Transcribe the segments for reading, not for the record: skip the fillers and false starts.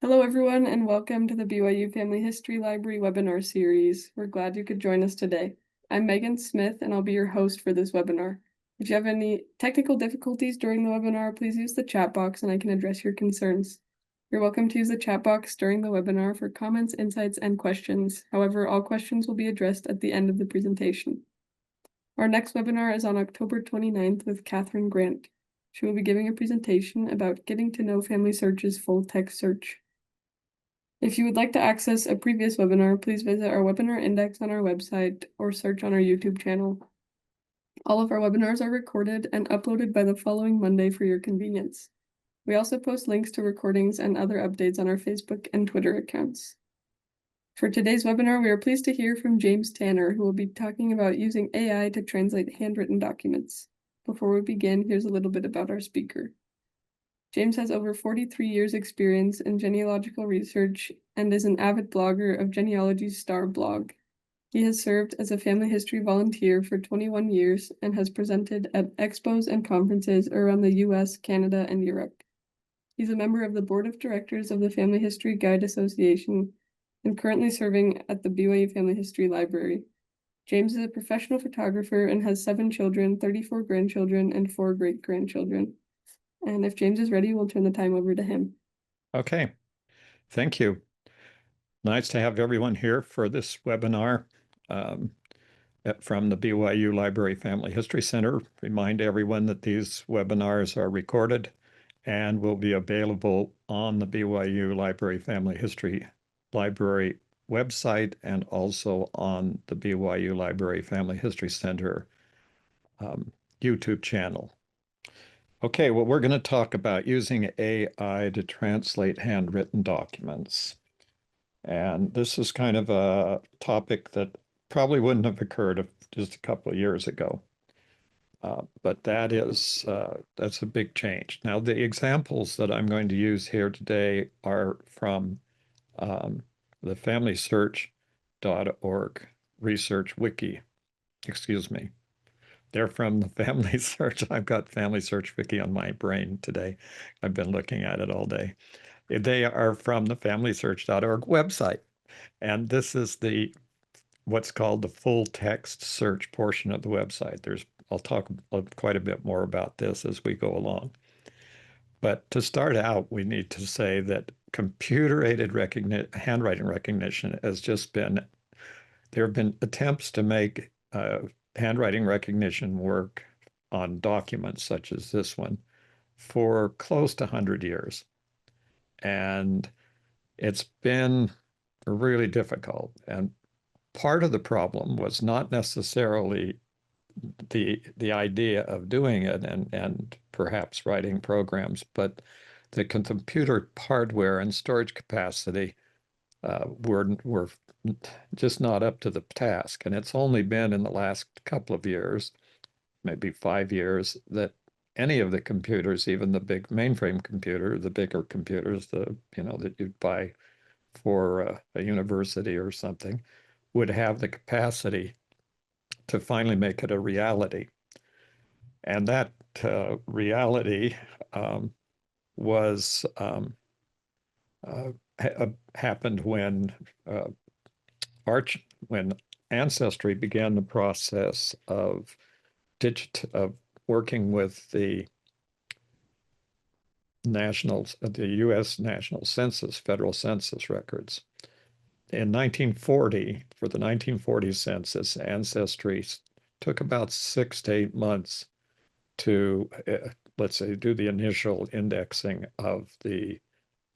Hello, everyone, and welcome to the BYU Family History Library webinar series. We're glad you could join us today. I'm Megan Smith, and I'll be your host for this webinar. If you have any technical difficulties during the webinar, please use the chat box and I can address your concerns. You're welcome to use the chat box during the webinar for comments, insights, and questions. However, all questions will be addressed at the end of the presentation. Our next webinar is on October 29th with Catherine Grant. She will be giving a presentation about getting to know FamilySearch's full text search. If you would like to access a previous webinar, please visit our webinar index on our website or search on our YouTube channel. All of our webinars are recorded and uploaded by the following Monday for your convenience. We also post links to recordings and other updates on our Facebook and Twitter accounts. For today's webinar, we are pleased to hear from James Tanner, who will be talking about using AI to translate handwritten documents. Before we begin, here's a little bit about our speaker. James has over 43 years experience in genealogical research and is an avid blogger of Genealogy's Star blog. He has served as a family history volunteer for 21 years and has presented at expos and conferences around the US, Canada, and Europe. He's a member of the board of directors of the Family History Guide Association and currently serving at the BYU Family History Library. James is a professional photographer and has 7 children, 34 grandchildren, and 4 great-grandchildren. And if James is ready, we'll turn the time over to him. Okay, thank you. Nice to have everyone here for this webinar from the BYU Library Family History Center. Remind everyone that these webinars are recorded and will be available on the BYU Library Family History Library website and also on the BYU Library Family History Center YouTube channel. Okay, well, we're going to talk about using AI to translate handwritten documents. And this is kind of a topic that probably wouldn't have occurred just a couple of years ago. But that's a big change. Now, the examples that I'm going to use here today are from the FamilySearch.org research wiki. Excuse me. They're from the FamilySearch. I've got FamilySearch wiki on my brain today. I've been looking at it all day. They are from the FamilySearch.org website. And this is what's called the full text search portion of the website. I'll talk quite a bit more about this as we go along. But to start out, we need to say that computer-aided handwriting recognition has just been, there have been attempts to make handwriting recognition work on documents such as this one for close to 100 years. And it's been really difficult. And part of the problem was not necessarily the idea of doing it and perhaps writing programs, but the computer hardware and storage capacity were just not up to the task. And it's only been in the last couple of years, maybe 5 years, that any of the computers, even the big mainframe computer, the bigger computers, that you'd buy for a university or something, would have the capacity to finally make it a reality. And that reality was happened when Ancestry began the process of working with the U.S. National Census, federal census records. In 1940, for the 1940 census, Ancestry took about 6 to 8 months to, let's say, do the initial indexing of the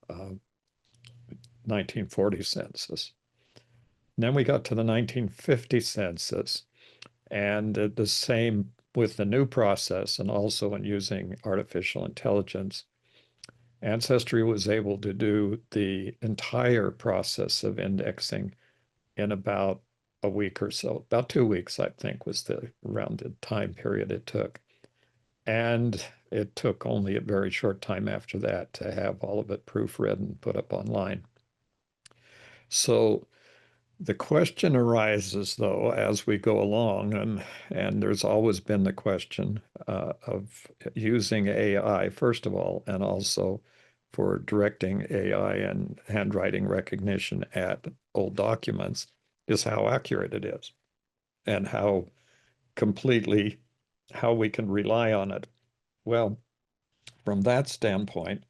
1940 census. And then we got to the 1950 census, and the same with the new process and also in using artificial intelligence. Ancestry was able to do the entire process of indexing in about a week or so. About 2 weeks, I think, was around the time period it took. And it took only a very short time after that to have all of it proofread and put up online. So the question arises, though, as we go along, and there's always been the question of using AI, first of all, and also for directing AI and handwriting recognition at old documents is how accurate it is and how we can rely on it. Well, from that standpoint,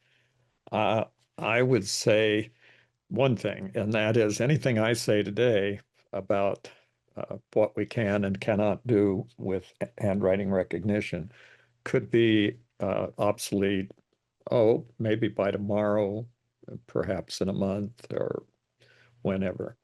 uh, I would say one thing, and that is anything I say today about what we can and cannot do with handwriting recognition could be obsolete, oh, maybe by tomorrow, perhaps in a month or whenever.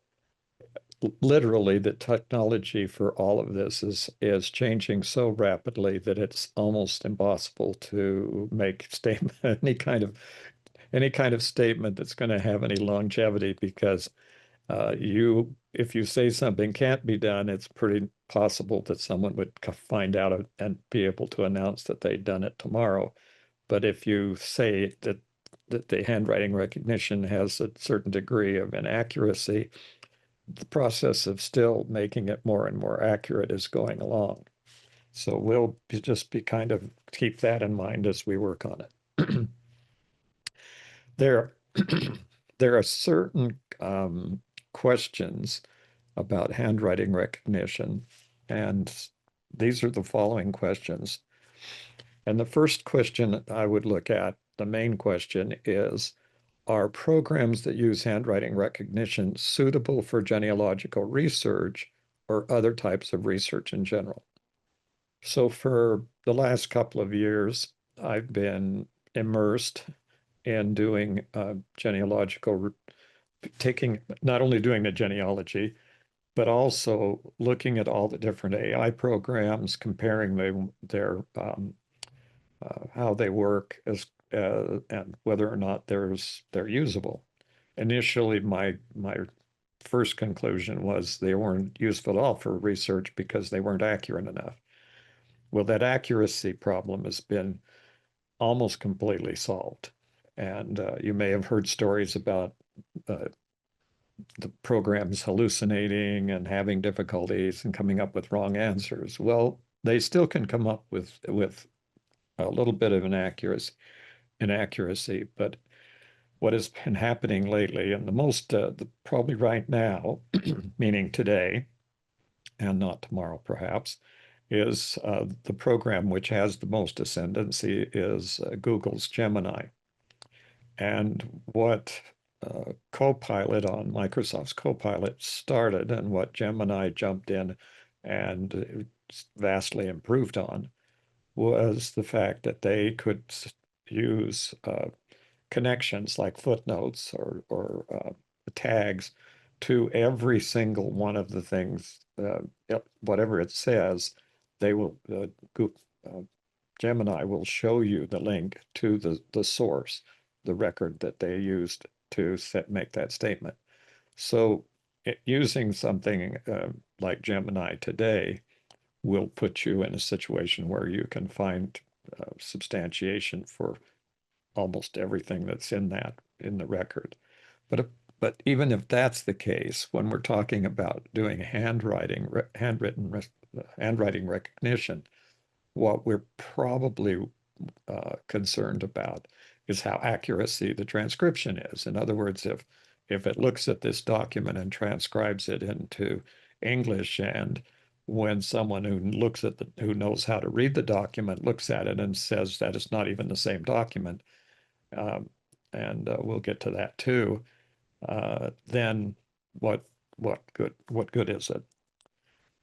Literally, the technology for all of this is changing so rapidly that it's almost impossible to make statement any kind of statement that's going to have any longevity because if you say something can't be done, it's pretty possible that someone would find out and be able to announce that they'd done it tomorrow. But if you say that the handwriting recognition has a certain degree of inaccuracy, the process of still making it more and more accurate is going along. So we'll just be kind of keep that in mind as we work on it. There, there are certain questions about handwriting recognition, and these are the following questions. And the first question I would look at, the main question is, are programs that use handwriting recognition suitable for genealogical research or other types of research in general? So for the last couple of years, I've been immersed in doing genealogical, taking, not only doing the genealogy, but also looking at all the different AI programs, comparing their how they work and whether or not they're usable. Initially, my first conclusion was they weren't useful at all for research because they weren't accurate enough. Well, that accuracy problem has been almost completely solved. And you may have heard stories about uh, the programs hallucinating and having difficulties and coming up with wrong answers. Well, they still can come up with a little bit of inaccuracy, but what has been happening lately, and probably right now, meaning today and not tomorrow, perhaps, is the program which has the most ascendancy is Google's Gemini. And what Copilot on Microsoft's Copilot started and what Gemini jumped in and vastly improved on was the fact that they could use connections like footnotes or tags to every single one of the things, whatever it says, they will uh, Gemini will show you the link to the source, the record that they used to make that statement. So using something like Gemini today will put you in a situation where you can find substantiation for almost everything that's in the record. But even if that's the case, when we're talking about doing handwriting recognition, what we're probably concerned about is how accuracy the transcription is. In other words, if it looks at this document and transcribes it into English, and when someone who knows how to read the document looks at it and says that it's not even the same document, um, and we'll get to that too, then what what good is it?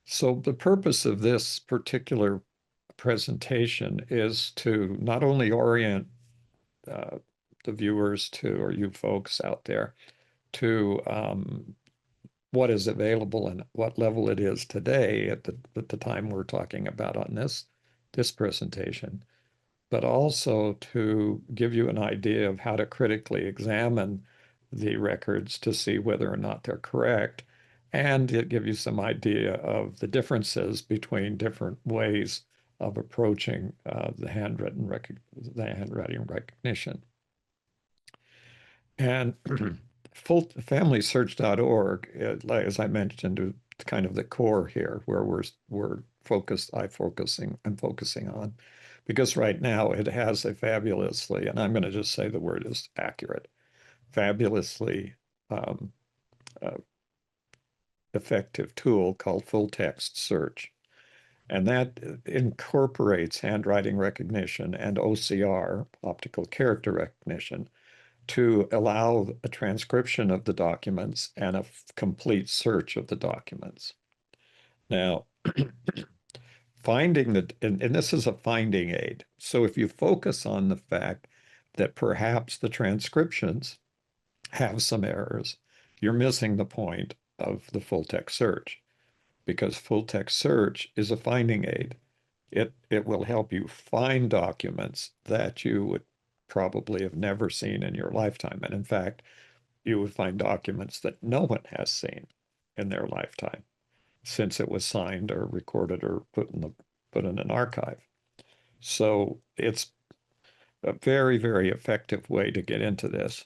So the purpose of this particular presentation is to not only orient uh, the viewers to, or you folks out there, to what is available and what level it is today at the time we're talking about on this presentation, but also to give you an idea of how to critically examine the records to see whether or not they're correct, and to give you some idea of the differences between different ways of approaching the handwriting recognition. And FamilySearch.org, as I mentioned, is kind of the core here, where I'm focusing on. because right now it has a fabulously, and I'm going to just say the word is accurate, fabulously um, uh, effective tool called full text search. And that incorporates handwriting recognition and OCR, optical character recognition, to allow a transcription of the documents and a complete search of the documents. Now, finding that, and this is a finding aid. So if you focus on the fact that perhaps the transcriptions have some errors, you're missing the point of the full text search, because full text search is a finding aid. It will help you find documents that you would probably have never seen in your lifetime. And in fact, you would find documents that no one has seen in their lifetime since it was signed or recorded or put in an archive. So it's a very, very effective way to get into this.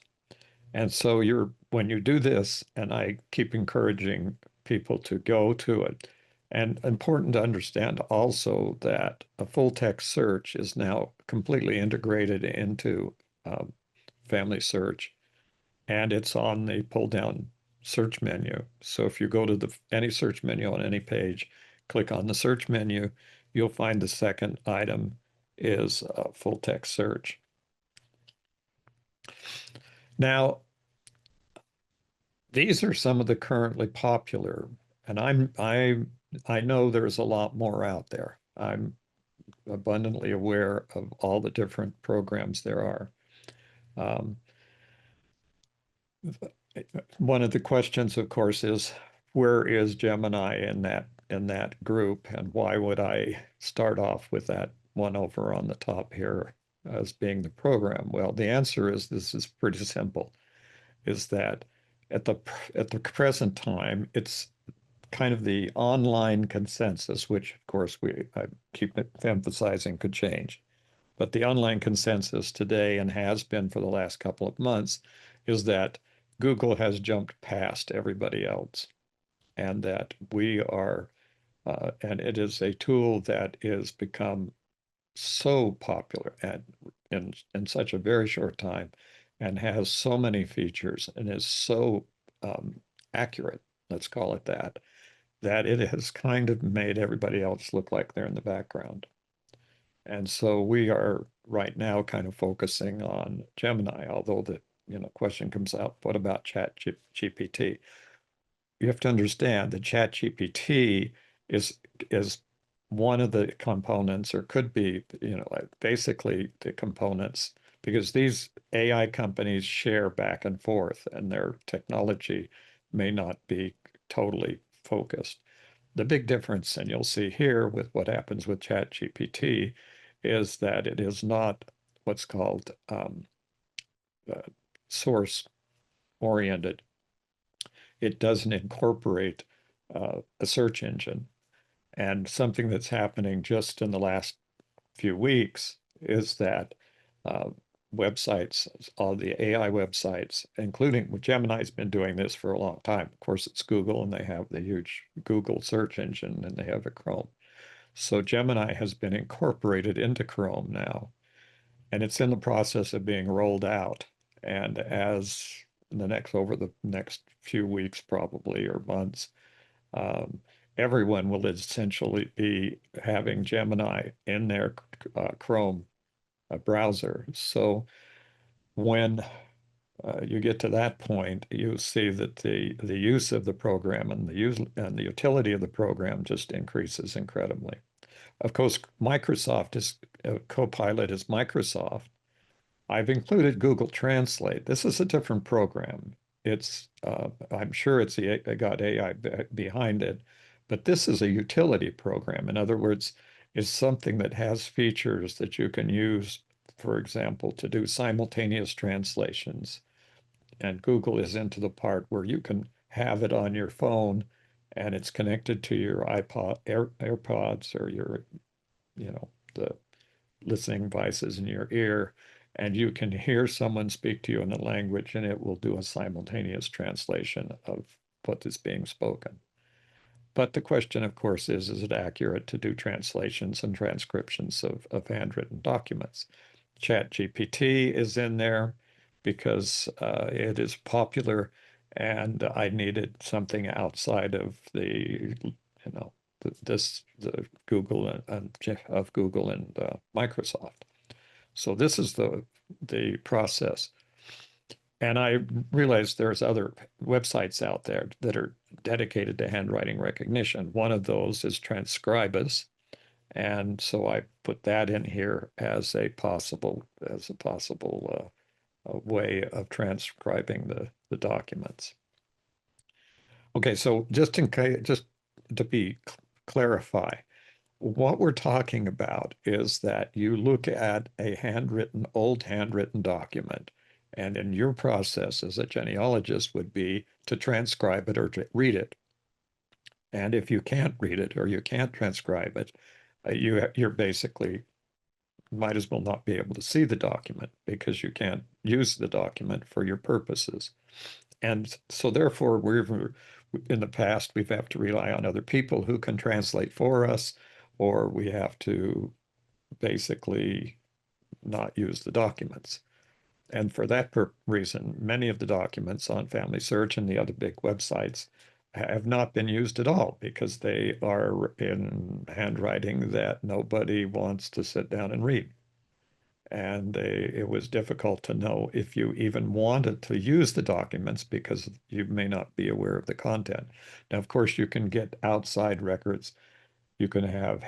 And so when you do this, and I keep encouraging people to go to it, and important to understand also that a full text search is now completely integrated into um, FamilySearch, and it's on the pull down search menu. So if you go to any search menu on any page, click on the search menu, you'll find the second item is full text search. Now, these are some of the currently popular, and I know there's a lot more out there. I'm abundantly aware of all the different programs there are. Um, one of the questions, of course, is where is Gemini in that group, and why would I start off with that one over on the top here as being the program? Well, the answer is this is pretty simple, is that at the present time, it's kind of the online consensus, which of course I keep emphasizing could change. But the online consensus today, and has been for the last couple of months, is that Google has jumped past everybody else, and that and it is a tool that is become so popular and in such a very short time, and has so many features and is so um, accurate, let's call it that, that it has kind of made everybody else look like they're in the background. And so we are right now kind of focusing on Gemini, although the question comes out, what about ChatGPT? You have to understand that ChatGPT is one of the components, or could be, like basically the components, because these AI companies share back and forth, and their technology may not be totally focused. The big difference, and you'll see here with what happens with ChatGPT, is that it is not what's called source oriented. It doesn't incorporate a search engine. And something that's happening just in the last few weeks is that uh, websites, all the AI websites, including Gemini's been doing this for a long time. Of course, it's Google, and they have the huge Google search engine, and they have a Chrome. So Gemini has been incorporated into Chrome now, and it's in the process of being rolled out. And as over the next few weeks, probably, or months, um, everyone will essentially be having Gemini in their Chrome browser. So when you get to that point, you see that the use of the program and the utility of the program just increases incredibly. Of course, Microsoft is Copilot is Microsoft. I've included Google Translate. This is a different program. I'm sure it's got AI behind it, but this is a utility program. In other words, it's something that has features that you can use, for example, to do simultaneous translations. And Google is into the part where you can have it on your phone, and it's connected to your AirPods, or the listening devices in your ear, and you can hear someone speak to you in a language, and it will do a simultaneous translation of what is being spoken. But the question, of course, is it accurate to do translations and transcriptions of handwritten documents? ChatGPT is in there because it is popular, and I needed something outside of the Google and of Google and Microsoft. So this is the process. And I realized there's other websites out there that are dedicated to handwriting recognition. One of those is Transcribus. And so I put that in here as a possible way of transcribing the documents. Okay, so just to be clarify, what we're talking about is that you look at a old handwritten document, and in your process as a genealogist would be to transcribe it or to read it. And if you can't read it or you can't transcribe it, you're basically might as well not be able to see the document because you can't use the document for your purposes. And so therefore, in the past, we've had to rely on other people who can translate for us, or we have to basically not use the documents. And for that reason, many of the documents on FamilySearch and the other big websites have not been used at all because they are in handwriting that nobody wants to sit down and read. And it was difficult to know if you even wanted to use the documents because you may not be aware of the content. Now, of course, you can get outside records. You can have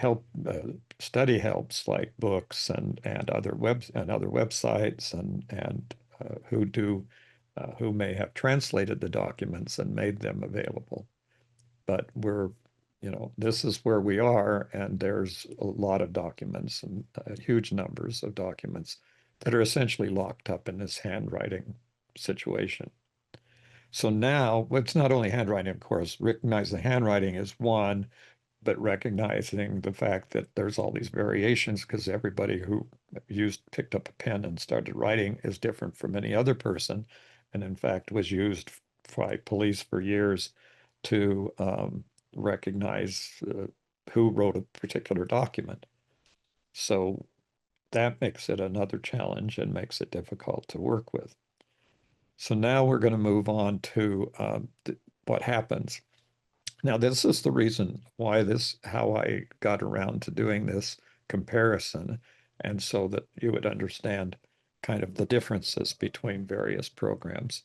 study helps like books and other websites and who may have translated the documents and made them available. But this is where we are, and there's a lot of documents and huge numbers of documents that are essentially locked up in this handwriting situation. So now, it's not only handwriting, of course, recognizing handwriting is one, but recognizing the fact that there's all these variations because everybody who picked up a pen and started writing is different from any other person, and in fact was used by police for years to recognize who wrote a particular document. So that makes it another challenge and makes it difficult to work with. So now we're going to move on to what happens. Now, this is the reason how I got around to doing this comparison, and so that you would understand kind of the differences between various programs,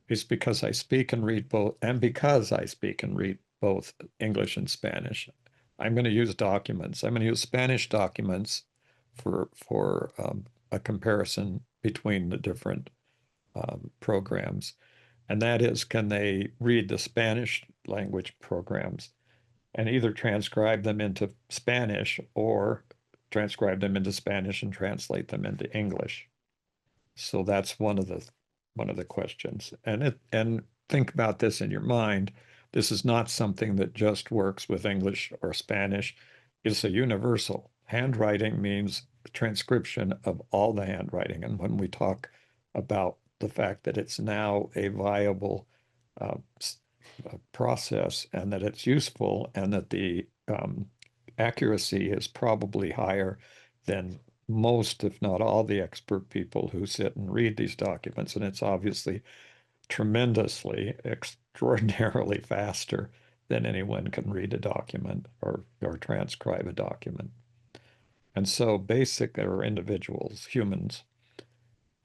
is because I speak and read both, and because I speak and read both English and Spanish, I'm going to use documents. I'm going to use Spanish documents for a comparison between the different programs. And that is, can they read the Spanish language programs and either transcribe them into Spanish or transcribe them into Spanish and translate them into English? So that's one of the questions. And think about this in your mind. This is not something that just works with English or Spanish. It's a universal. Handwriting means transcription of all the handwriting. And when we talk about the fact that it's now a viable process and that it's useful and that the accuracy is probably higher than most, if not all, the expert people who sit and read these documents. And it's obviously tremendously, extraordinarily faster than anyone can read a document or transcribe a document. And so basic are individuals, humans.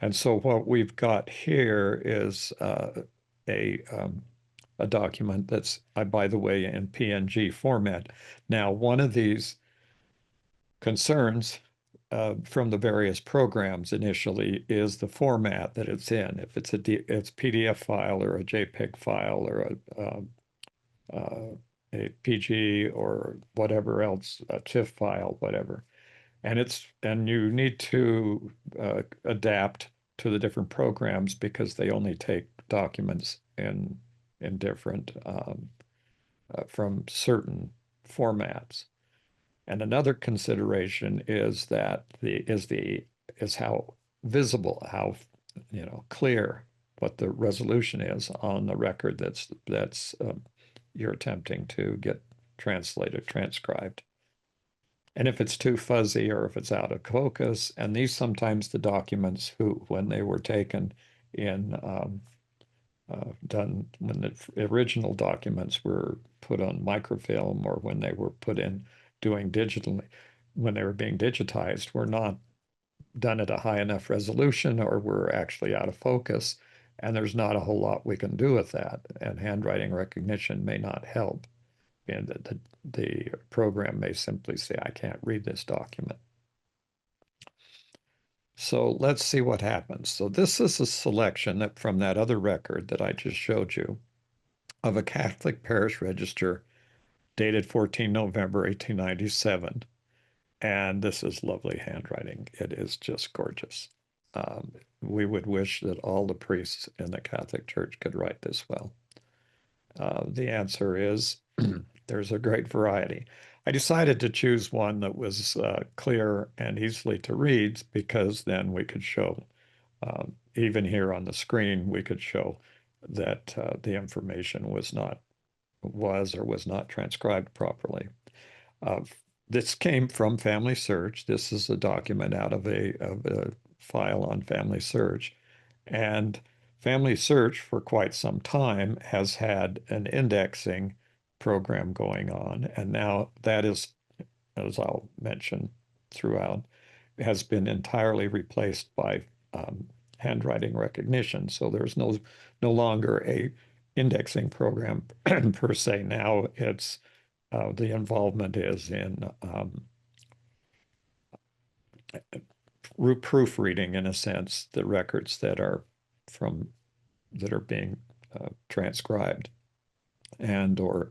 And so what we've got here is a document that's, by the way, in PNG format. Now, one of these concerns from the various programs initially is the format that it's in. If it's it's PDF file or a JPEG file or a PG or whatever else, a TIFF file, whatever. And you need to adapt to the different programs because they only take documents in different from certain formats. And another consideration is that is how visible, how clear what the resolution is on the record that's you're attempting to get translated, transcribed. And if it's too fuzzy or if it's out of focus, and these sometimes the documents when they were taken in done when the original documents were put on microfilm or when they were put in doing digitally, when they were being digitized, were not done at a high enough resolution or were actually out of focus. And there's not a whole lot we can do with that. And handwriting recognition may not help. And the program may simply say, I can't read this document. So let's see what happens. So this is a selection from that other record that I just showed you of a Catholic parish register dated 14 November 1897. And this is lovely handwriting. It is just gorgeous. We would wish that all the priests in the Catholic Church could write this well. The answer is there's a great variety. I decided to choose one that was clear and easily to read because then we could show, even here on the screen, we could show that the information was or was not transcribed properly. This came from FamilySearch. This is a document out of a file on FamilySearch. And FamilySearch for quite some time has had an indexing program going on. And now that is, as I'll mention throughout, has been entirely replaced by handwriting recognition. So there's no longer a indexing program per se. Now it's the involvement is in proofreading, in a sense, the records that are being transcribed and or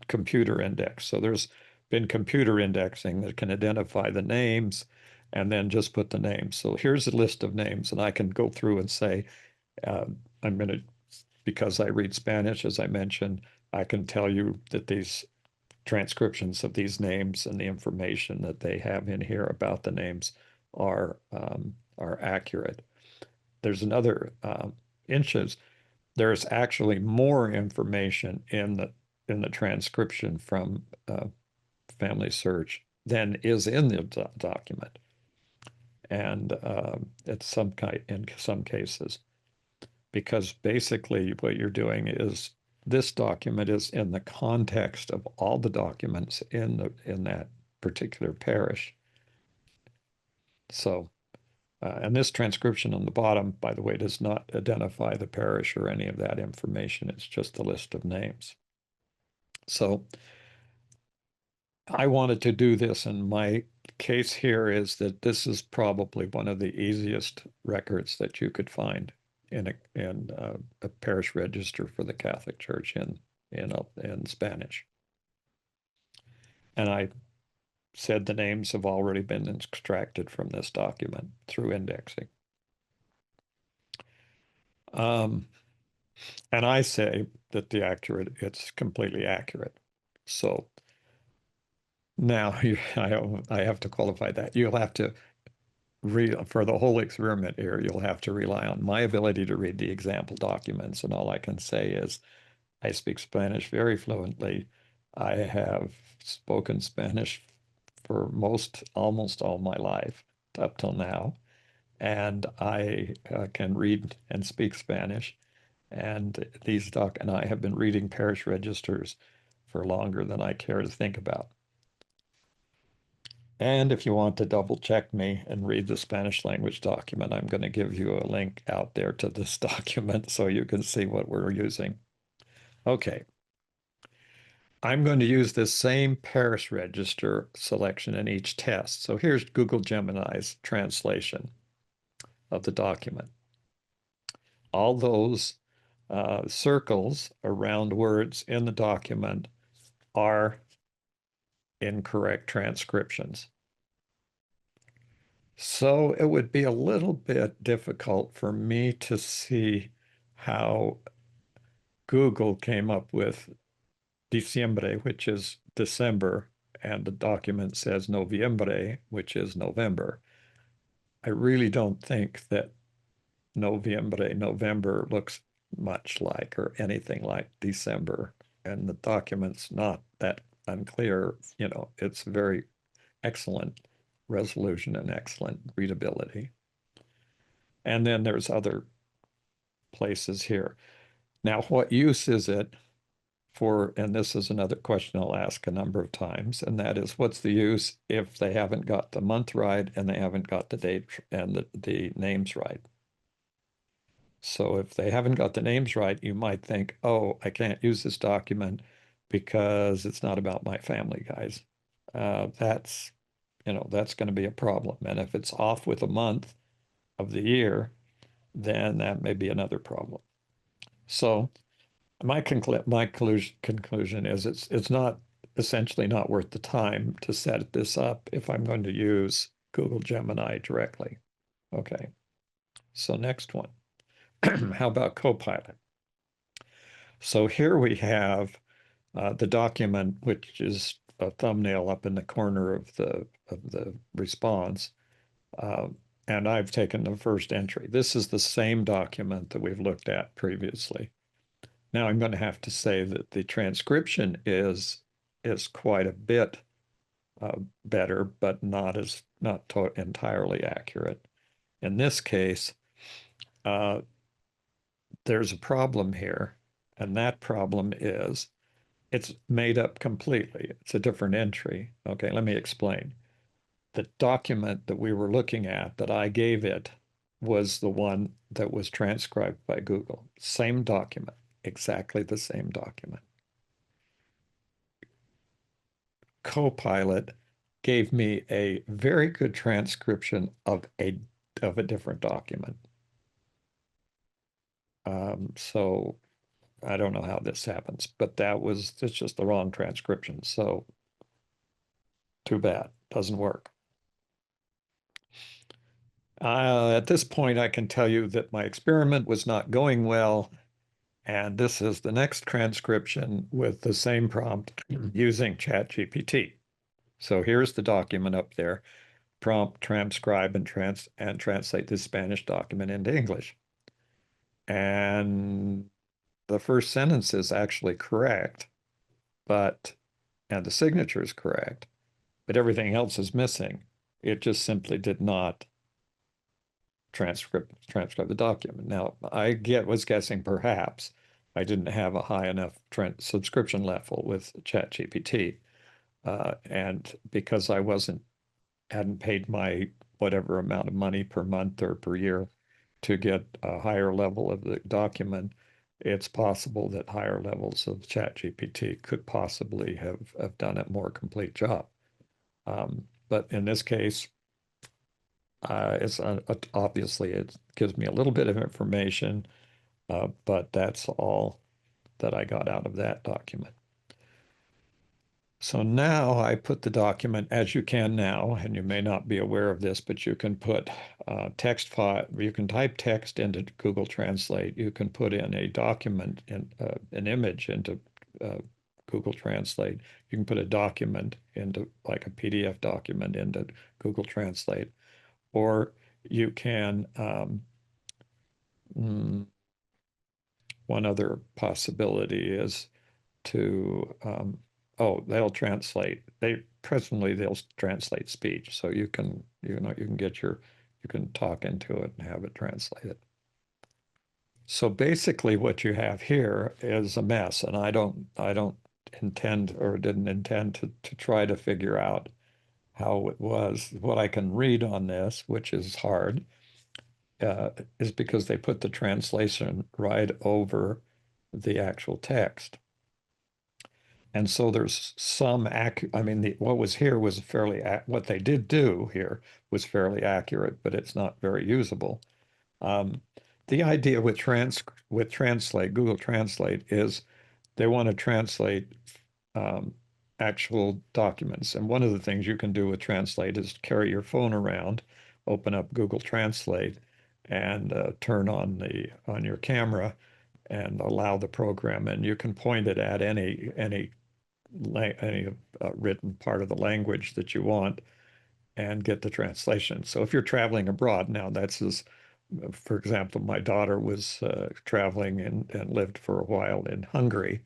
computer index. So there's been computer indexing that can identify the names and then just put the names. So here's a list of names, and I can go through and say, I'm going to, because I read Spanish, as I mentioned, I can tell you that these transcriptions of these names and the information that they have in here about the names are accurate. There's another inches. There's actually more information in the transcription from FamilySearch than is in the document, and in some cases, because basically what you're doing is this document is in the context of all the documents in that particular parish. So, and this transcription on the bottom, by the way, does not identify the parish or any of that information. It's just a list of names. So I wanted to do this, and my case here is that this is probably one of the easiest records that you could find in a parish register for the Catholic Church in Spanish. And I said the names have already been extracted from this document through indexing. And I say that it's completely accurate. So now I have to qualify that. You'll have to read for the whole experiment here, you'll have to rely on my ability to read the example documents. And all I can say is I speak Spanish very fluently. I have spoken Spanish for almost all my life up till now. And I can read and speak Spanish. And and I have been reading parish registers for longer than I care to think about. And if you want to double check me and read the Spanish language document, I'm going to give you a link out there to this document so you can see what we're using. Okay. I'm going to use this same parish register selection in each test. So here's Google Gemini's translation of the document. All those circles around words in the document are incorrect transcriptions. So it would be a little bit difficult for me to see how Google came up with diciembre, which is December, and the document says noviembre, which is November. I really don't think that November looks much like or anything like December. and the document's not that unclear, it's very excellent resolution and excellent readability. And then there's other places here. Now, what use is it for, and this is another question I'll ask a number of times, and that is, what's the use if they haven't got the month right and they haven't got the date and the names right? So if they haven't got the names right, you might think, oh, I can't use this document because it's not about my family, guys. That's going to be a problem. And if it's off with a month of the year, then that may be another problem. So my conclusion is it's not essentially not worth the time to set this up if I'm going to use Google Gemini directly. Okay. So next one. How about Copilot? So here we have the document, which is a thumbnail up in the corner of the response. Uh, and I've taken the first entry. This is the same document that we've looked at previously. Now I'm going to have to say that the transcription is quite a bit better, but not entirely accurate. In this case, uh, there's a problem here, and that problem is it's made up completely. It's a different entry. Okay, let me explain. The document that we were looking at that I gave it was the one that was transcribed by Google. Same document, exactly the same document. Copilot gave me a very good transcription of a different document. So I don't know how this happens, but it's just the wrong transcription. So too bad, doesn't work. At this point, I can tell you that my experiment was not going well, and this is the next transcription with the same prompt using ChatGPT. So here's the document up there. Prompt, transcribe, and translate this Spanish document into English. And the first sentence is actually correct, and the signature is correct, but everything else is missing. It just simply did not transcribe the document. Now, was guessing perhaps I didn't have a high enough subscription level with ChatGPT, and because I hadn't paid my whatever amount of money per month or per year to get a higher level of the document, it's possible that higher levels of ChatGPT could possibly have done a more complete job. But in this case, obviously it gives me a little bit of information, but that's all that I got out of that document. So now I put the document, as you can now, and you may not be aware of this, but you can put text file, you can type text into Google Translate. You can put in a document, an image into Google Translate. You can put a document into, like a PDF document, into Google Translate. Or you can, one other possibility is to, they'll translate. Presently they'll translate speech, so you can talk into it and have it translated. So basically, what you have here is a mess, and I don't intend or didn't intend to try to figure out how it was. What I can read on this, which is hard, is because they put the translation right over the actual text. And so there's some what was here was what they did do here was fairly accurate, but it's not very usable. The idea with Translate, Google Translate, is they want to translate actual documents. And one of the things you can do with Translate is carry your phone around, open up Google Translate, and turn on your camera and allow the program, and you can point it at any written part of the language that you want and get the translation. So if you're traveling abroad, now for example, my daughter was traveling and lived for a while in Hungary,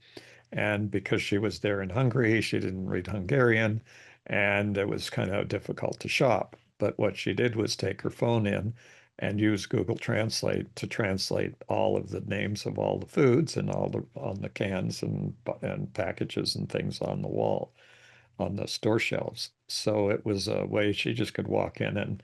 And because she was there in Hungary, she didn't read Hungarian, and it was kind of difficult to shop. But what she did was take her phone in and use Google Translate to translate all of the names of all the foods and all the on the cans and packages and things on the wall on the store shelves. So it was a way she just could walk in and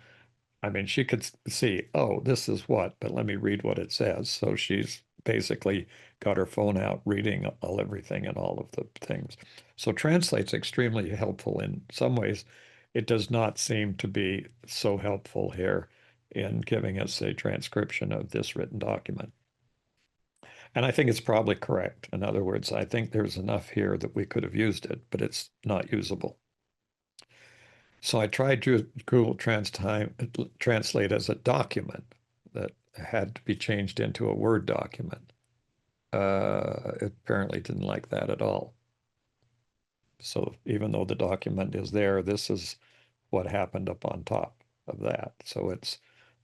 I mean, she could see, oh, this is what, but let me read what it says. So she's basically got her phone out reading all everything and all of the things. So translate's extremely helpful in some ways. It does not seem to be so helpful here in giving us a transcription of this written document. And I think it's probably correct. In other words, I think there's enough here that we could have used it, but it's not usable. So I tried to Google Translate as a document that had to be changed into a Word document. It apparently didn't like that at all. So even though the document is there, this is what happened up on top of that. So it's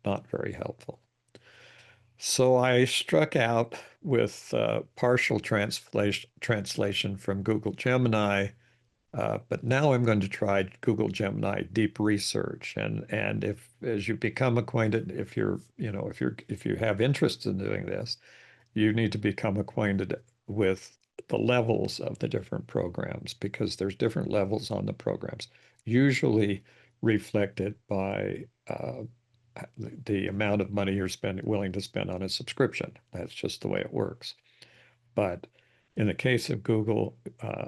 not very helpful. So I struck out with partial translation from Google Gemini. But now I'm going to try Google Gemini Deep Research, and if as you become acquainted, if you're if you have interest in doing this, you need to become acquainted with the levels of the different programs because there's different levels on the programs, usually reflected by the amount of money you're willing to spend on a subscription. That's just the way it works. But in the case of Google,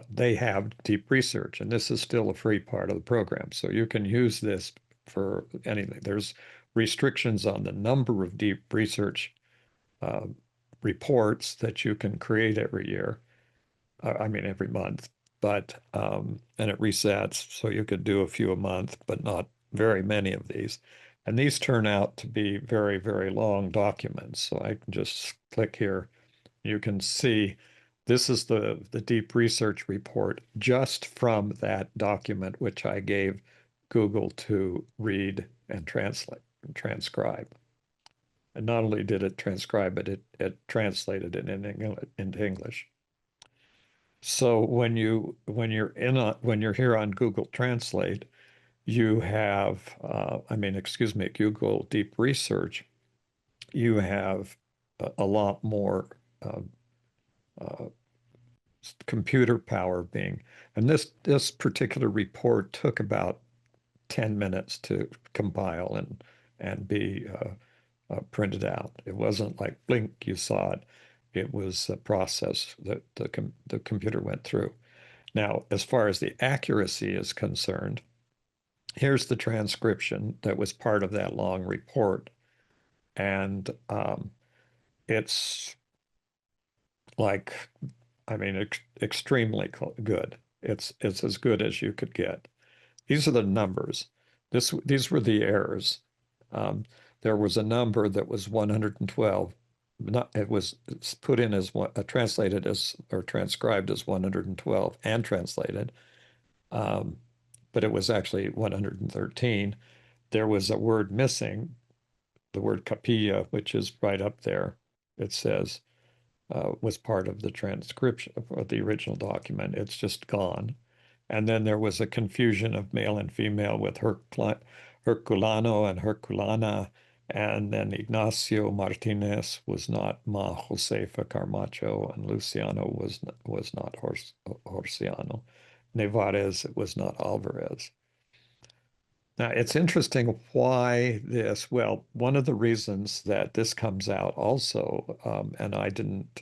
they have deep research, and this is still a free part of the program. So you can use this for anything. There's restrictions on the number of deep research uh, reports that you can create every year. I mean, every month. But and it resets, so you could do a few a month, but not very many of these. And these turn out to be very, very long documents. So I can just click here. You can see this is the deep research report just from that document, which I gave Google to read and translate and transcribe. And not only did it transcribe it, it translated it into English. So when you're here on Google Translate, you have excuse me, Google Deep Research, you have a lot more uh, uh, computer power being, and this particular report took about 10 minutes to compile and be printed out. It wasn't like blink, you saw it. It was a process that the computer went through. Now, as far as the accuracy is concerned, here's the transcription that was part of that long report, and it's like extremely good. It's as good as you could get. These are the numbers. These were the errors. Um, there was a number that was 112. It was put in as translated as or transcribed as 112 and translated, um, but it was actually 113. There was a word missing, the word capilla, which is right up there. It says was part of the transcription of the original document. It's just gone. And then there was a confusion of male and female with Herculano and Herculana. And then Ignacio Martinez was not Ma Josefa Carmacho, and Luciano was not Horciano. Nevarez, it was not Alvarez. Now, it's interesting why this. Well, one of the reasons that this comes out also, and I didn't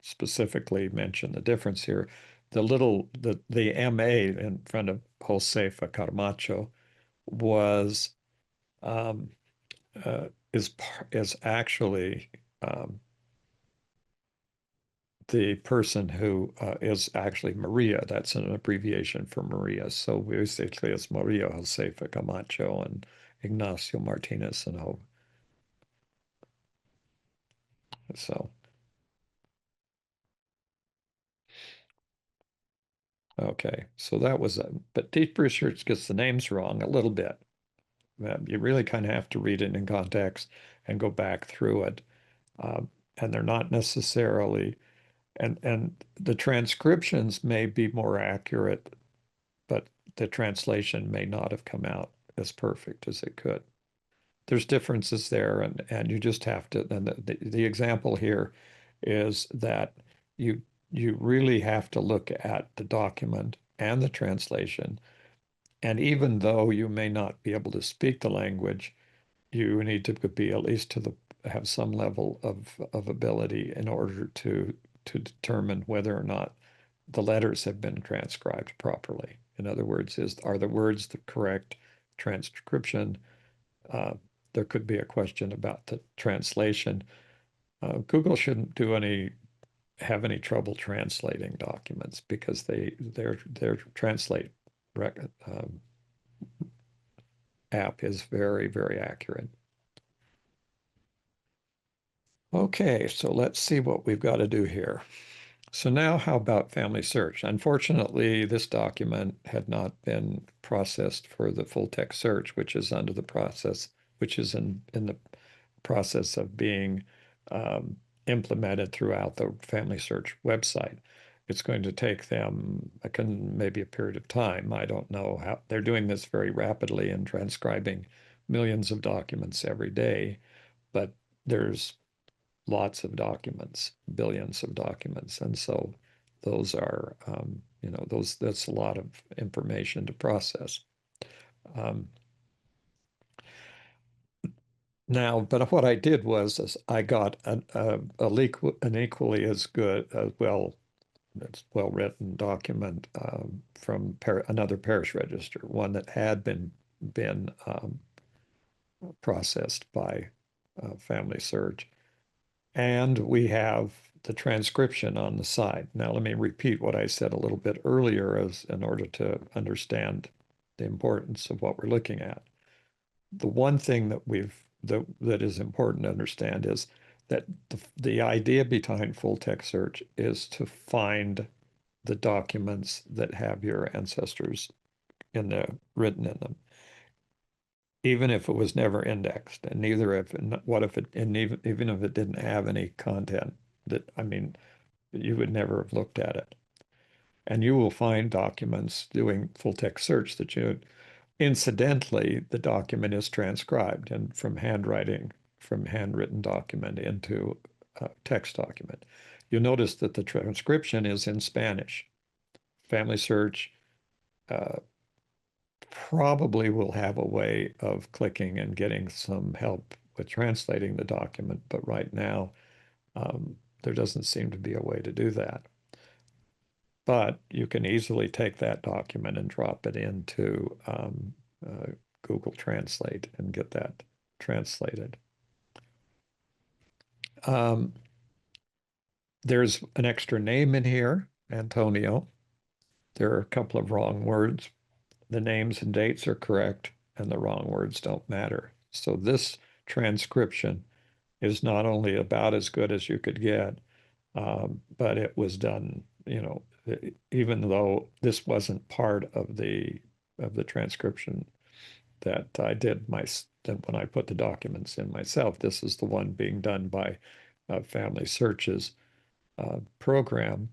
specifically mention the difference here. The MA in front of Josefa Carmacho was um, is actually the person who is actually Maria. That's an abbreviation for Maria. So basically, it's Maria Josefa Camacho and Ignacio Martinez and Ho. So, okay. So that was but deep research gets the names wrong a little bit. You really kind of have to read it in context and go back through it. And they're not necessarily And the transcriptions may be more accurate, but the translation may not have come out as perfect as it could. There's differences there, and you just have to. And the example here is that you you really have to look at the document and the translation. And even though you may not be able to speak the language, you need to be at least to the have some level of ability in order to determine whether or not the letters have been transcribed properly. In other words, are the words the correct transcription? Uh, there could be a question about the translation. Google shouldn't have any trouble translating documents because their translate um, app is very, very accurate. Okay, so let's see what we've got to do here. So now how about FamilySearch? Unfortunately, this document had not been processed for the full text search, which is under the process, which is in the process of being implemented throughout the FamilySearch website. It's going to take them maybe a period of time. I don't know how they're doing this very rapidly and transcribing millions of documents every day, but there's lots of documents, billions of documents. And so those are, that's a lot of information to process. Now, but what I did was I got an equally as good, it's well-written document from another parish register, one that had been processed by FamilySearch. And we have the transcription on the side. Now, let me repeat what I said a little bit earlier in order to understand the importance of what we're looking at. The one thing that is important to understand is that the idea behind full text search is to find the documents that have your ancestors written in them, even if it was never indexed, and what if it, and even if it didn't have any content I mean, you would never have looked at it. And you will find documents doing full text search incidentally, the document is transcribed and from handwritten document into a text document. You'll notice that the transcription is in Spanish. FamilySearch probably will have a way of clicking and getting some help with translating the document, but right now there doesn't seem to be a way to do that. But you can easily take that document and drop it into Google Translate and get that translated. There's an extra name in here, Antonio. There are a couple of wrong words. The names and dates are correct, and the wrong words don't matter. So this transcription is not only about as good as you could get, but it was done, even though this wasn't part of the transcription that I did when I put the documents in myself. This is the one being done by FamilySearch's program.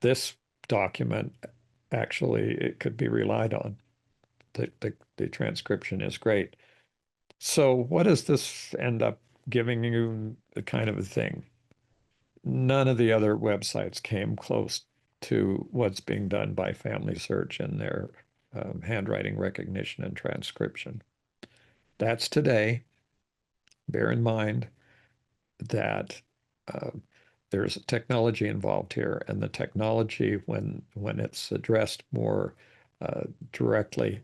This document actually it could be relied on. The transcription is great. So what does this end up giving you the kind of a thing? None of the other websites came close to what's being done by FamilySearch in their handwriting recognition and transcription. That's today. Bear in mind that uh, there's technology involved here, and the technology, when it's addressed more directly,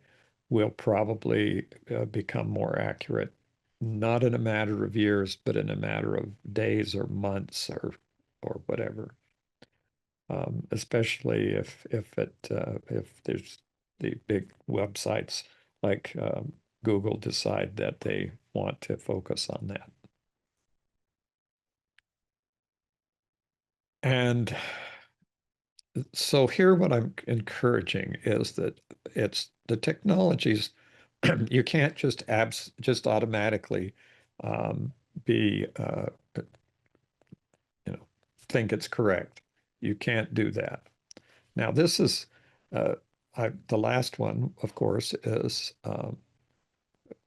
will probably become more accurate, not in a matter of years, but in a matter of days or months or whatever. Especially if there's the big websites like Google decide that they want to focus on that. And so here what I'm encouraging is that it's the technologies you can't just automatically be think it's correct. You can't do that. Now, this is the last one, of course, is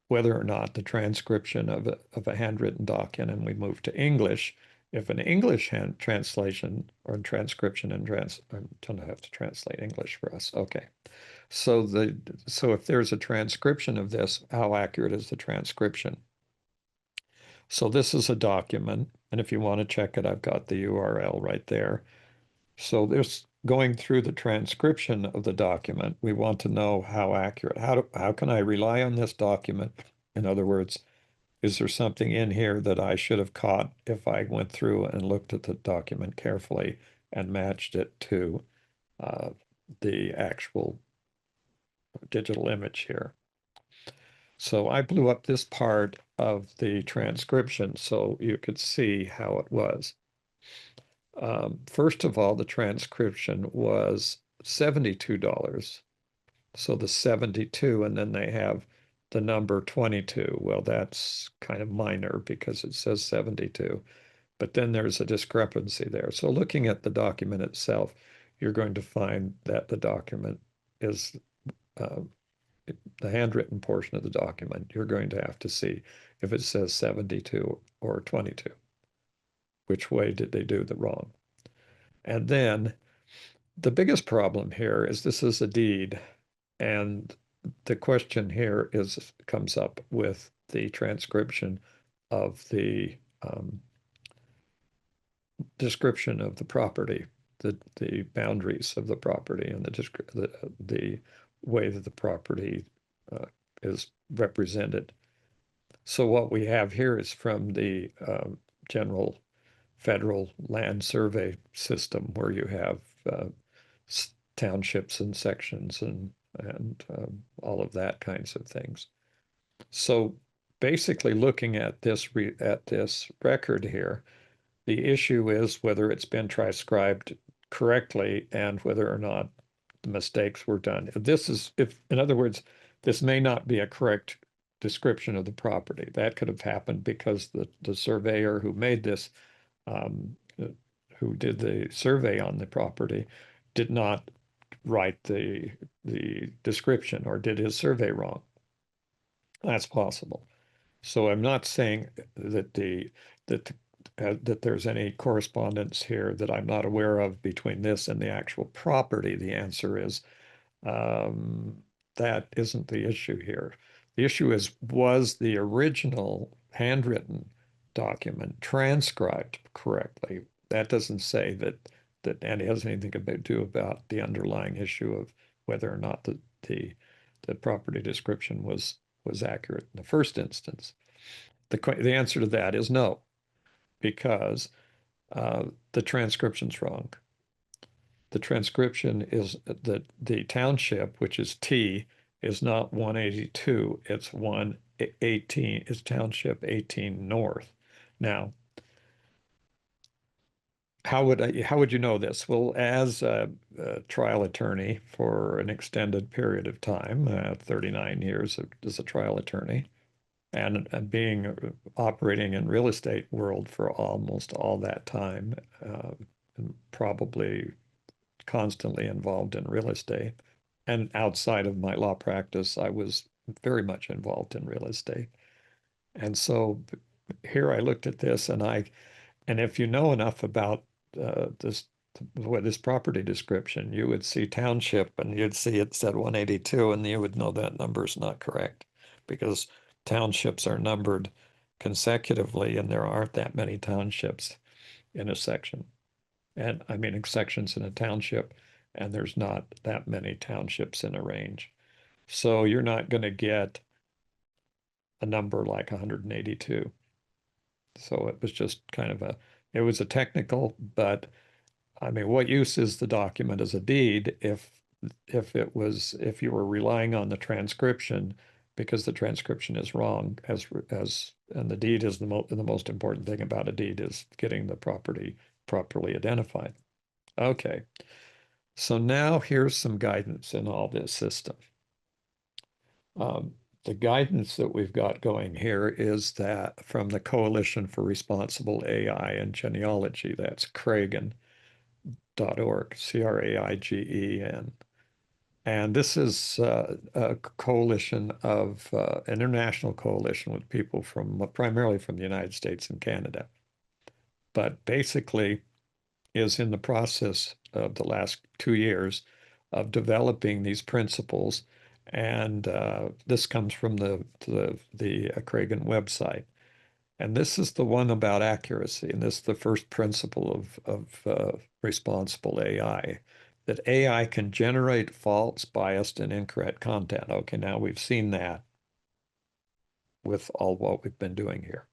whether or not the transcription of a handwritten document, and we move to English. If an English translation or transcription and I don't have to translate English for us. Okay. So if there's a transcription of this, how accurate is the transcription? So this is a document, and if you want to check it, I've got the URL right there. So there's going through the transcription of the document. We want to know how accurate. How can I rely on this document? In other words, is there something in here that I should have caught if I went through and looked at the document carefully and matched it to the actual digital image here? So I blew up this part of the transcription so you could see how it was. First of all, the transcription was $72. So the 72, and then they have the number 22. Well, that's kind of minor because it says 72, but then there's a discrepancy there. So looking at the document itself, you're going to find that the document is uh, the handwritten portion of the document. You're going to have to see if it says 72 or 22. Which way did they do the wrong? And then the biggest problem here is this is a deed, and the question here comes up with the transcription of the description of the property, the boundaries of the property, and the way that the property is represented. So what we have here is from the general federal land survey system, where you have townships and sections and all of that kinds of things. So basically, looking at this record here, the issue is whether it's been transcribed correctly and whether or not the mistakes were done. In other words, this may not be a correct description of the property. That could have happened because the surveyor who made this, who did the survey on the property, did not write the description or did his survey wrong. That's possible. So I'm not saying that that there's any correspondence here that I'm not aware of between this and the actual property. The answer is that isn't the issue here. The issue is, was the original handwritten document transcribed correctly? That doesn't say and it has anything to do about the underlying issue of whether or not the property description was accurate in the first instance. The answer to that is no, because the transcription's wrong. The transcription is that the township, which is T, is not 182, it's 118, it's township 18 north. Now, how would you know this? Well, as a trial attorney for an extended period of time, 39 years as a trial attorney, and being operating in real estate world for almost all that time, and probably constantly involved in real estate. And outside of my law practice, I was very much involved in real estate. And so here I looked at this, and if you know enough about this property description, you would see township and you'd see it said 182, and you would know that number is not correct because townships are numbered consecutively, and there aren't that many townships in a section. And I mean, sections in a township, and there's not that many townships in a range. So you're not going to get a number like 182. So it was just it was a technical, but I mean, what use is the document as a deed if you were relying on the transcription because the transcription is wrong and the deed is the most important thing about a deed is getting the property properly identified. Okay. So now here's some guidance in all this system. The guidance that we've got going here is that from the Coalition for Responsible AI and Genealogy, that's Cragen. CRAIGEN. And this is a coalition of an international coalition with people from primarily from the United States and Canada, but basically is in the process of the last 2 years of developing these principles. And this comes from the Cragen website. And this is the one about accuracy. And this is the first principle of responsible AI, that AI can generate false, biased, and incorrect content. Okay, now we've seen that with all what we've been doing here.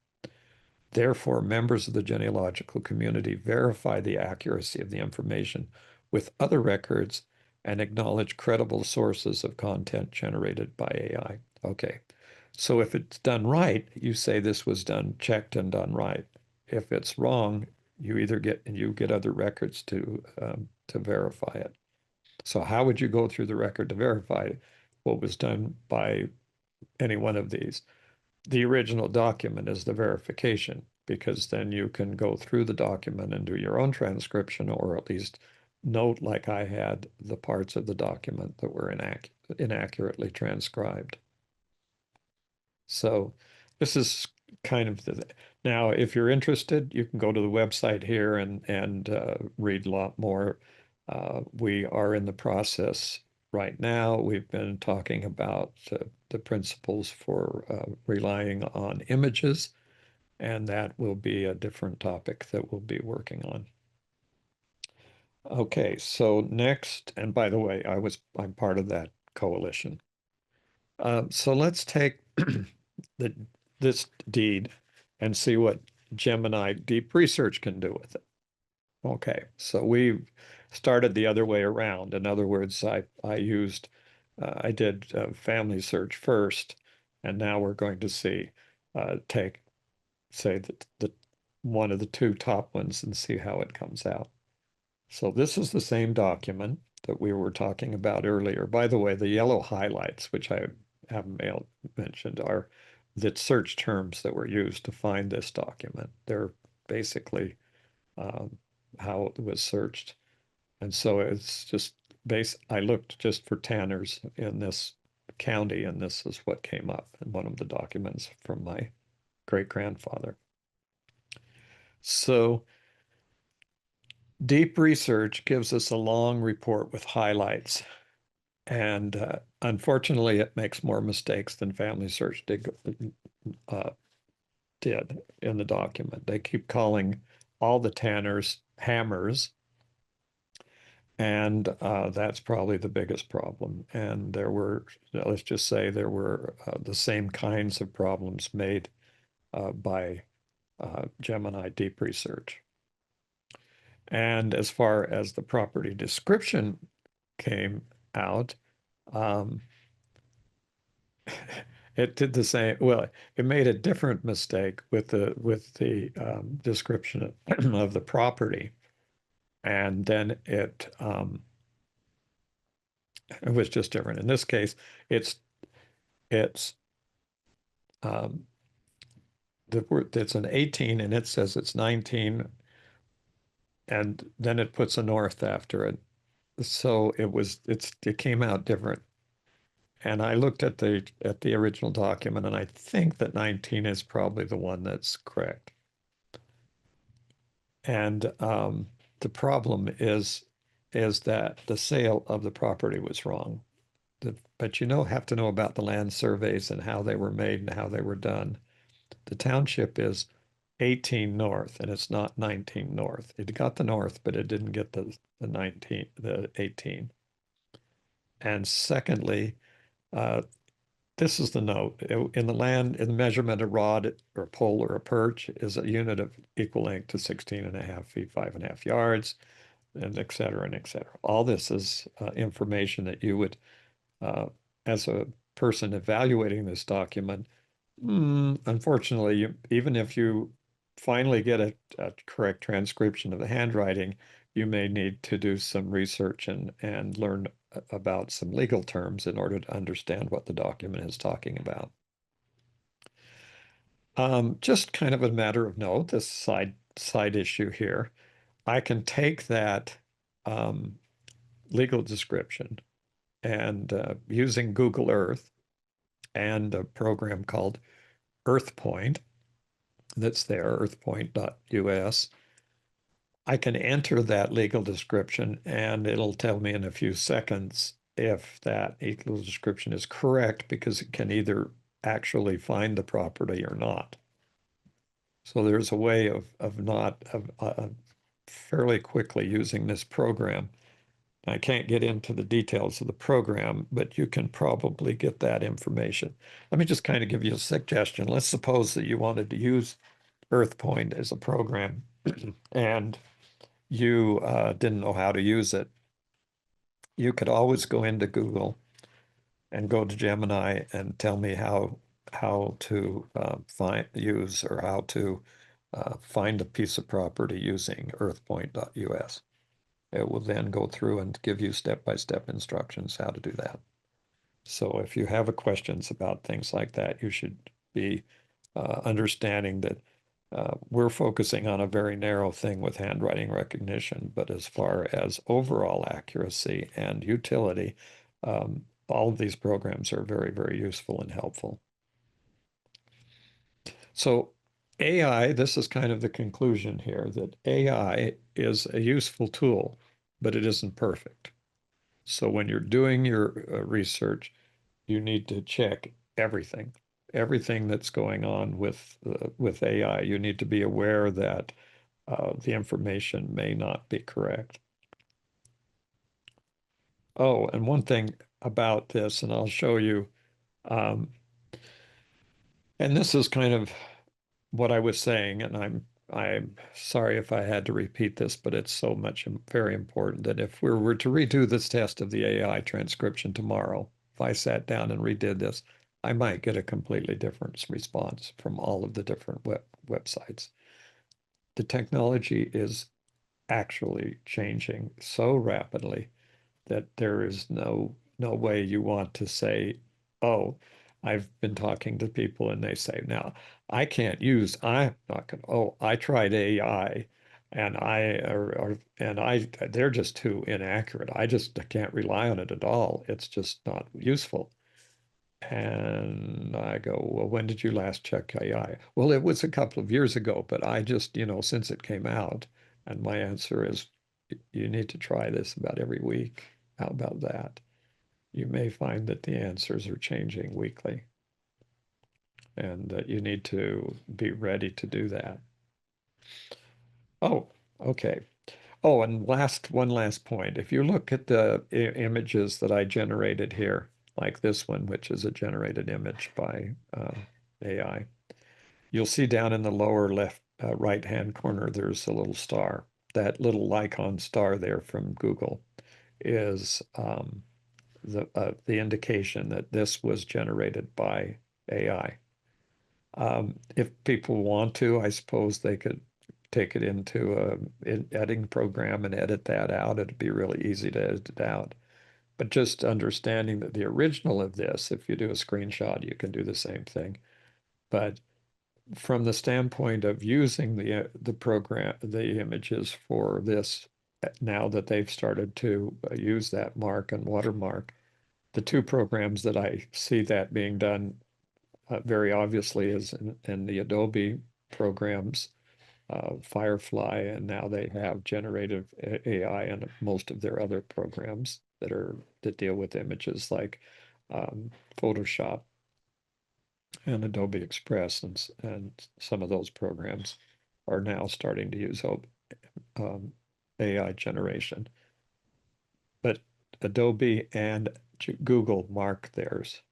Therefore, members of the genealogical community verify the accuracy of the information with other records and acknowledge credible sources of content generated by AI. Okay, so if it's done right, you say this was done, checked and done right. If it's wrong, you get other records to verify it. So how would you go through the record to verify what was done by any one of these? The original document is the verification, because then you can go through the document and do your own transcription, or at least note, like I had, the parts of the document that were inaccurately transcribed. So this is kind of now, if you're interested, you can go to the website here and read a lot more. We are in the process right now. We've been talking about the principles for relying on images, and that will be a different topic that we'll be working on. Okay, so next, and by the way, I'm part of that coalition. So let's take this deed and see what Gemini deep research can do with it. Okay, so we started the other way around. In other words, I did FamilySearch first, and now we're going to say that the one of the two top ones and see how it comes out. So this is the same document that we were talking about earlier. By the way, the yellow highlights, which I haven't mentioned, are the search terms that were used to find this document. They're basically how it was searched. And so it's just I looked just for tanners in this county, and this is what came up in one of the documents from my great-grandfather. So deep research gives us a long report with highlights. And unfortunately, it makes more mistakes than FamilySearch did in the document. They keep calling all the tanners hammers, and that's probably the biggest problem. And let's just say there were the same kinds of problems made by Gemini deep research. And as far as the property description came out, it did the same. Well, it made a different mistake with the description of the property, and then it was just different. In this case, it's um, it's an 18, and it says it's 19, and then it puts a north after it. So it came out different. And I looked at the original document, and I think that 19 is probably the one that's correct. And the problem is that the sale of the property was wrong. But have to know about the land surveys and how they were made and how they were done. The township is 18 north, and it's not 19 north. It got the north, but it didn't get the 18. And secondly, this is the note. In the land, in the measurement, a rod or a pole or a perch is a unit of equal length to 16.5 feet, 5.5 yards, and et cetera, and et cetera. All this is information that you would, as a person evaluating this document, unfortunately, even if you finally get a correct transcription of the handwriting, you may need to do some research and learn about some legal terms in order to understand what the document is talking about. Just kind of a matter of note, this side issue here. I can take that legal description and using Google Earth and a program called EarthPoint that's there, earthpoint.us, I can enter that legal description and it'll tell me in a few seconds if that legal description is correct because it can either actually find the property or not. So there's a way of not fairly quickly using this program. I can't get into the details of the program, but you can probably get that information. Let me just kind of give you a suggestion. Let's suppose that you wanted to use EarthPoint as a program and you didn't know how to use it. You could always go into Google and go to Gemini and tell me how to use or how to find a piece of property using earthpoint.us. It will then go through and give you step-by-step instructions how to do that. So if you have questions about things like that, you should be understanding that we're focusing on a very narrow thing with handwriting recognition, but as far as overall accuracy and utility, all of these programs are very, very useful and helpful. So AI, this is kind of the conclusion here, that AI is a useful tool, but it isn't perfect. So when you're doing your research, you need to check everything that's going on with AI. You need to be aware that the information may not be correct. Oh, and one thing about this, and I'll show you, um, and this is kind of what I was saying, and I'm sorry if I had to repeat this, but it's so much very important that if we were to redo this test of the AI transcription tomorrow, if I sat down and redid this, I might get a completely different response from all of the different websites. The technology is actually changing so rapidly that there is no way you want to say, oh, I've been talking to people and they say, now I'm not gonna, oh, I tried AI and they're just too inaccurate. I just can't rely on it at all. It's just not useful. And I go, well, when did you last check AI? Well, it was a couple of years ago, but I just, since it came out. And my answer is, you need to try this about every week. How about that? You may find that the answers are changing weekly and that you need to be ready to do that. Oh, okay. Oh, and one last point. If you look at the images that I generated here, like this one, which is a generated image by AI, you'll see down in the lower left right-hand corner, there's a little star. That little icon star there from Google is the indication that this was generated by AI. If people want to, I suppose they could take it into an editing program and edit that out. It'd be really easy to edit it out. But just understanding that the original of this, if you do a screenshot, you can do the same thing. But from the standpoint of using the program, the images for this, now that they've started to use that mark and watermark, the two programs that I see that being done very obviously is in the Adobe programs, Firefly, and now they have generative AI and most of their other programs that deal with images like Photoshop and Adobe Express, and some of those programs are now starting to use AI generation. But Adobe and Google mark theirs.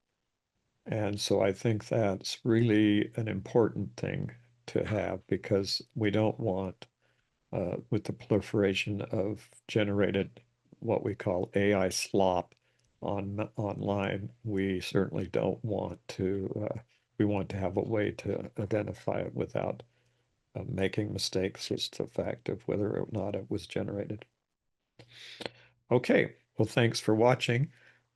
And so I think that's really an important thing to have because we don't want, with the proliferation of generated what we call AI slop online, we certainly don't want to, we want to have a way to identify it without making mistakes as to the fact of whether or not it was generated. Okay, well, thanks for watching.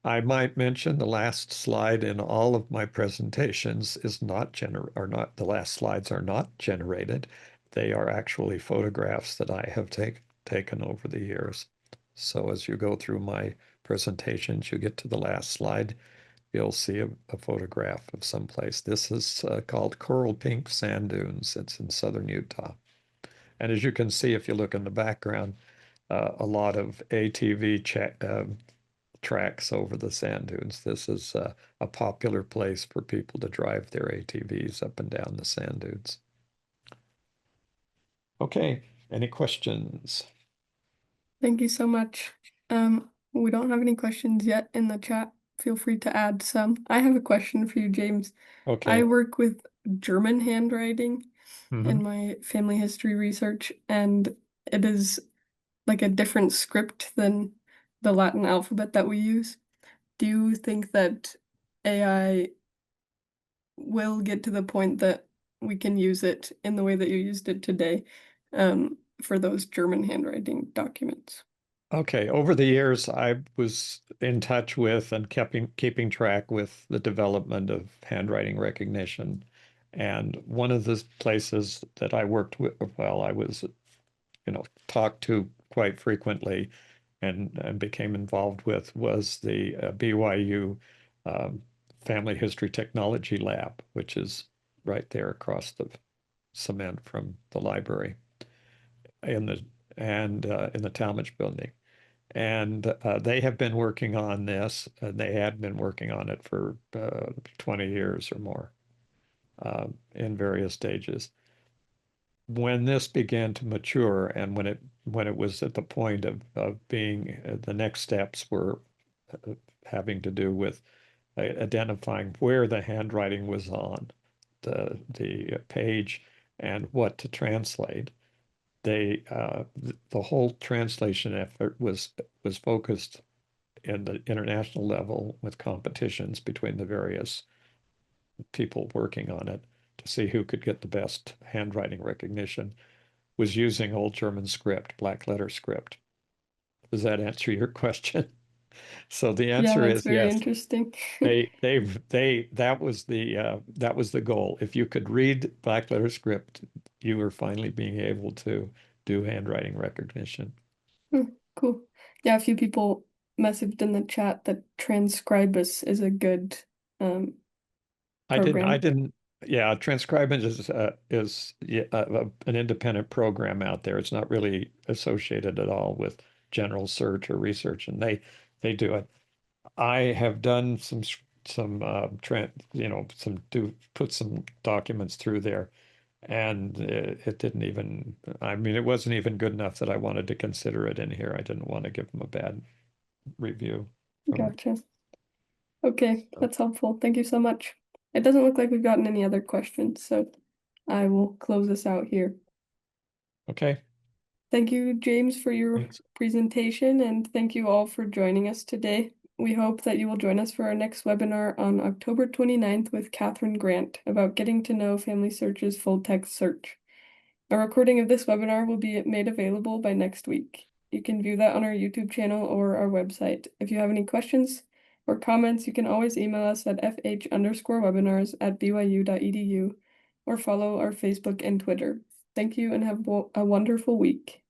I might mention the last slide in all of my presentations is not the last slides are not generated. They are actually photographs that I have taken taken over the years. So as you go through my presentations, you get to the last slide, you'll see a photograph of someplace. This is called Coral Pink Sand Dunes. It's in southern Utah. And as you can see, if you look in the background, a lot of ATV tracks over the sand dunes. This is a popular place for people to drive their ATVs up and down the sand dunes. Okay, any questions? Thank you so much. We don't have any questions yet in the chat. Feel free to add some. I have a question for you, James. I Okay. work with German handwriting in Mhm. my family history research, and it is like a different script than the Latin alphabet that we use. Do you think that AI will get to the point that we can use it in the way that you used it today, for those German handwriting documents? Okay, over the years, I was in touch with and keeping track with the development of handwriting recognition. And one of the places that I worked with, well, I was, talked to quite frequently and became involved with was the BYU Family History Technology Lab, which is right there across the cement from the library in the in the Talmadge building. And they have been working on this. They had been working on it for 20 years or more in various stages. When this began to mature and when it was at the point of being the next steps were having to do with identifying where the handwriting was on the page and what to translate, the whole translation effort was focused in the international level with competitions between the various people working on it to see who could get the best handwriting recognition, was using Old German script, black letter script. Does that answer your question? So the Yeah, answer that's is very yes. interesting. That was the goal. If you could read black letter script, you were finally being able to do handwriting recognition. Cool. Yeah, a few people messaged in the chat that Transcribus is a good um, I program. didn't, yeah, Transcribent is yeah, an independent program out there. It's not really associated at all with general search or research, and they do it. I have done some some do put some documents through there, and it didn't even, I mean, it wasn't even good enough that I wanted to consider it in here. I didn't want to give them a bad review from it. Gotcha. Okay, So, that's helpful. Thank you so much. It doesn't look like we've gotten any other questions, so I will close this out here. okay, Thank you, James, for your thanks. presentation, and thank you all for joining us today. We hope that you will join us for our next webinar on October 29th with Catherine Grant about getting to know FamilySearch's full text search. A recording of this webinar will be made available by next week. You can view that on our YouTube channel or our website. If you have any questions or comments, you can always email us at fh_webinars@byu.edu or follow our Facebook and Twitter. Thank you and have a wonderful week.